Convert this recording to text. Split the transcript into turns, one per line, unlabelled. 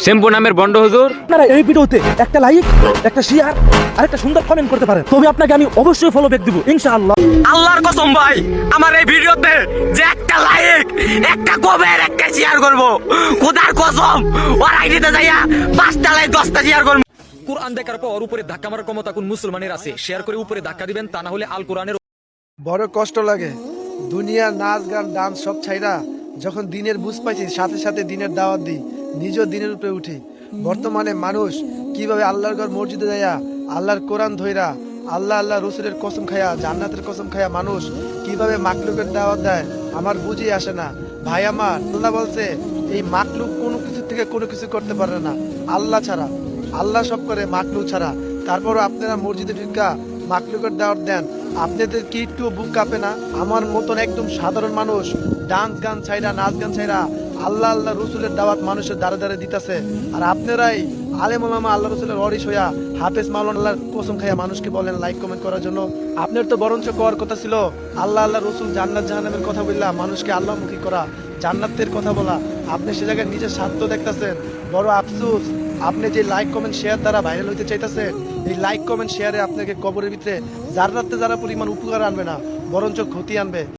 Shampoo নামের bond হুজুর।
আপনারা এই ভিডিওতে একটা লাইক, একটা শেয়ার আর একটা সুন্দর কমেন্ট করতে পারেন, তবে আপনাকে আমি অবশ্যই ফলো ব্যাক দিব ইনশাআল্লাহ।
আল্লাহর কসম ভাই, আমার এই ভিডিওতে যে একটা লাইক, একটা কমেন্ট, একটা শেয়ার করব, খোদার কসম ওর আইডিতে যাইয়া 5টা লাইক 10টা শেয়ার করব।
কোরআন দেখার পর উপরে ধাক্কা মারার ক্ষমতা কোন মুসলমানের আছে? শেয়ার করে উপরে ধাক্কা দিবেন, তা না হলে আল কোরআনের
বড় কষ্ট লাগে দুনিয়ার নাচ গান ডান্স সব ছাইরা যখন দিনের বুঝ পাইছি, সাথে সাথে দিনের দাওয়াত দিই, নিজেও দিনের উপরে উঠি। বর্তমানে মানুষ কিভাবে আল্লাহর ঘর মসজিদে যাইয়া আল্লাহর কোরআন ধইরা আল্লাহ আল্লাহ রসুলের কসম খায়া জান্নাতের কসম খায়া মানুষ কিভাবে মাকলুকের দাওয়াত দেয় আমার বুঝেই আসে না। ভাই আমার, আল্লাহ বলছে এই মাকলুক কোনো কিছু থেকে কোনো কিছু করতে পারে না আল্লাহ ছাড়া। আল্লাহ সব করে মাকলুক ছাড়া। তারপরও আপনারা মসজিদে ঢুকা মাকলুকের দাওয়াত দেন, আপনাদের কি একটু বুক কাঁপে না? আমার মতন একদম সাধারণ মানুষ ডান্স গান ছাইরা নাচ গান ছাইরা আল্লাহ আল্লাহ রসুলের দাওয়াত মানুষের দ্বারে দ্বারে দিতেছে, আর আপনারাই আলেম ওলামা আল্লাহ রসুলের অরিস হইয়া হাফেজ মাওলানা আল্লাহর কসম খাইয়া মানুষকে বলেন লাইক কমেন্ট করার জন্য। আপনার তো বরঞ্চ করার কথা ছিল আল্লাহ আল্লাহ রসুল জান্নাত জাহান্নামের কথা বললা মানুষকে আল্লাহমুখী করা, জান্নাতের কথা বলা। আপনি সে জায়গায় নিজের স্বার্থ দেখতেছেন। বড় আফসোস, আপনি যে লাইক কমেন্ট শেয়ার দ্বারা ভাইরাল হইতে চাইতেছেন, এই লাইক কমেন্ট শেয়ারে আপনাকে কবরের ভিতরে জান্নাতে যারা পরিমাণ উপকার আনবে না, বরঞ্চ ক্ষতি আনবে।